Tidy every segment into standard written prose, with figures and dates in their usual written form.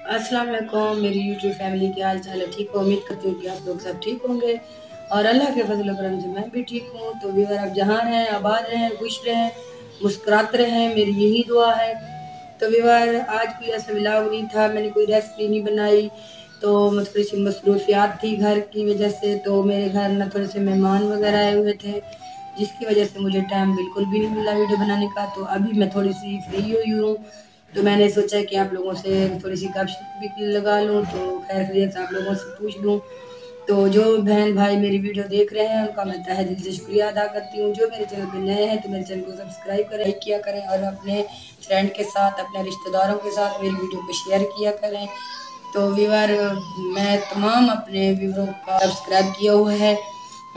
अस्सलाम वालेकुम मेरी यूट्यूब फैमिली के हाल चाल है। ठीक हो, उम्मीद करती हूँ कि आप लोग सब ठीक होंगे और अल्लाह के फजल करम से मैं भी ठीक हूँ। तो व्यूअर आप जहाँ रहें, आबाद रहें, खुश रहें, मुस्कुराते रहें, मेरी यही दुआ है। तो व्यूअर आज कोई ऐसा व्लॉग नहीं था, मैंने कोई रेसिपी नहीं बनाई। तो थोड़ी सी मसरूफियात थी घर की वजह से। तो मेरे घर ना थोड़े से मेहमान वगैरह आए हुए थे, जिसकी वजह से मुझे टाइम बिल्कुल भी नहीं मिला वीडियो बनाने का। तो अभी मैं थोड़ी सी फ्री हुई हूँ, तो मैंने सोचा कि आप लोगों से थोड़ी सी गपशप भी लगा लूँ, तो खैर खैरियत से आप लोगों से पूछ लूँ। तो जो बहन भाई मेरी वीडियो देख रहे हैं उनका मैं तहे दिल से शुक्रिया अदा करती हूँ। जो मेरे चैनल पे नए हैं तो मेरे चैनल को सब्सक्राइब करें, लाइक किया करें और अपने फ्रेंड के साथ, अपने रिश्तेदारों के साथ मेरी वीडियो को शेयर किया करें। तो व्यूअर मैं तमाम अपने व्यूअरों का सब्सक्राइब किया हुआ है,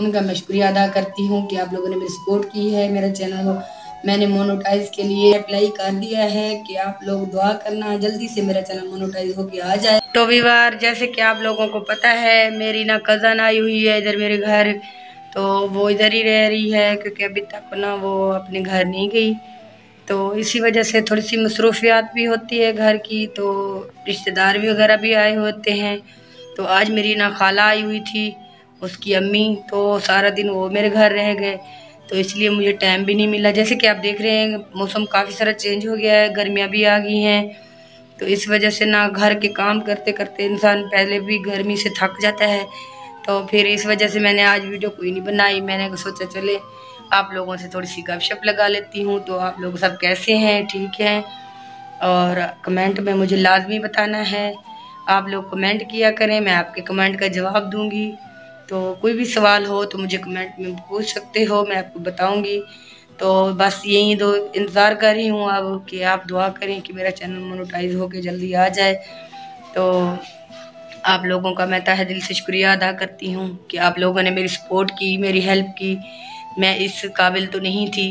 उनका मैं शुक्रिया अदा करती हूँ कि आप लोगों ने मेरी सपोर्ट की है। मेरे चैनल को मैंने मोनेटाइज के लिए अप्लाई कर दिया है कि आप लोग दुआ करना जल्दी से मेरा चैनल मोनेटाइज होके आ जाए। तो व्यूअर जैसे कि आप लोगों को पता है, मेरी ना कज़न आई हुई है इधर मेरे घर, तो वो इधर ही रह रही है क्योंकि अभी तक ना वो अपने घर नहीं गई। तो इसी वजह से थोड़ी सी मसरूफियात भी होती है घर की, तो रिश्तेदार भी वगैरह भी आए होते हैं। तो आज मेरी ना खाला आई हुई थी, उसकी अम्मी, तो सारा दिन वो मेरे घर रह गए, तो इसलिए मुझे टाइम भी नहीं मिला। जैसे कि आप देख रहे हैं मौसम काफ़ी सारा चेंज हो गया है, गर्मियाँ भी आ गई हैं, तो इस वजह से ना घर के काम करते करते इंसान पहले भी गर्मी से थक जाता है। तो फिर इस वजह से मैंने आज वीडियो कोई नहीं बनाई। मैंने सोचा चले आप लोगों से थोड़ी सी गपशप लगा लेती हूँ। तो आप लोग सब कैसे हैं, ठीक हैं? और कमेंट में मुझे लाजमी बताना है, आप लोग कमेंट किया करें, मैं आपके कमेंट का जवाब दूंगी। तो कोई भी सवाल हो तो मुझे कमेंट में पूछ सकते हो, मैं आपको बताऊंगी। तो बस यही दो इंतज़ार कर रही हूँ अब कि आप दुआ करें कि मेरा चैनल मोनेटाइज होके जल्दी आ जाए। तो आप लोगों का मैं तहे दिल से शुक्रिया अदा करती हूँ कि आप लोगों ने मेरी सपोर्ट की, मेरी हेल्प की। मैं इस काबिल तो नहीं थी,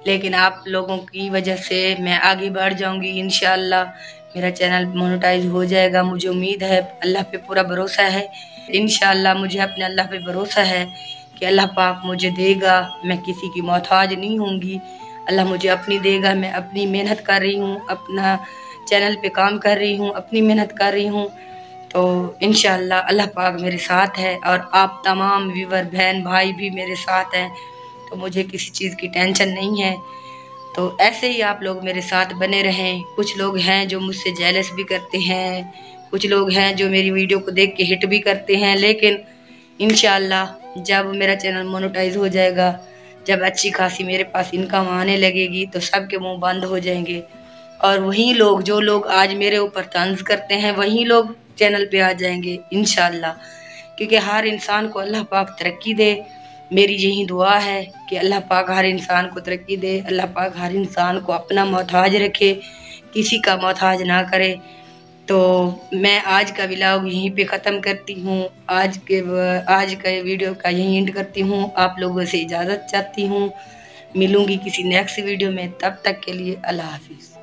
लेकिन आप लोगों की वजह से मैं आगे बढ़ जाऊंगी इंशाअल्लाह। मेरा चैनल मोनेटाइज हो जाएगा, मुझे उम्मीद है, अल्लाह पे पूरा भरोसा है। इंशाअल्लाह मुझे अपने अल्लाह पे भरोसा है कि अल्लाह पाक मुझे देगा, मैं किसी की मोहताज नहीं होंगी। अल्लाह मुझे अपनी देगा, मैं अपनी मेहनत कर रही हूँ, अपना चैनल पे काम कर रही हूँ, अपनी मेहनत कर रही हूँ। तो इंशाअल्लाह अल्लाह पाक मेरे साथ है और आप तमाम व्यूवर बहन भाई भी मेरे साथ हैं, तो मुझे किसी चीज़ की टेंशन नहीं है। तो ऐसे ही आप लोग मेरे साथ बने रहें। कुछ लोग हैं जो मुझसे जेलस भी करते हैं, कुछ लोग हैं जो मेरी वीडियो को देख के हिट भी करते हैं, लेकिन इंशाअल्लाह जब मेरा चैनल मोनेटाइज हो जाएगा, जब अच्छी खासी मेरे पास इनकम आने लगेगी, तो सबके मुंह बंद हो जाएंगे। और वही लोग, जो लोग आज मेरे ऊपर तंज करते हैं, वही लोग चैनल पे आ जाएंगे इंशाअल्लाह। क्योंकि हर इंसान को अल्लाह पाक तरक्की दे, मेरी यही दुआ है कि अल्लाह पाक हर इंसान को तरक्की दे, अल्लाह पाक हर इंसान को अपना मोहताज रखे, किसी का मोहताज ना करे। तो मैं आज का व्लॉग यहीं पे ख़त्म करती हूँ, आज के वीडियो का यहीं एंड करती हूँ। आप लोगों से इजाज़त चाहती हूँ, मिलूँगी किसी नेक्स्ट वीडियो में, तब तक के लिए अल्लाह हाफिज़।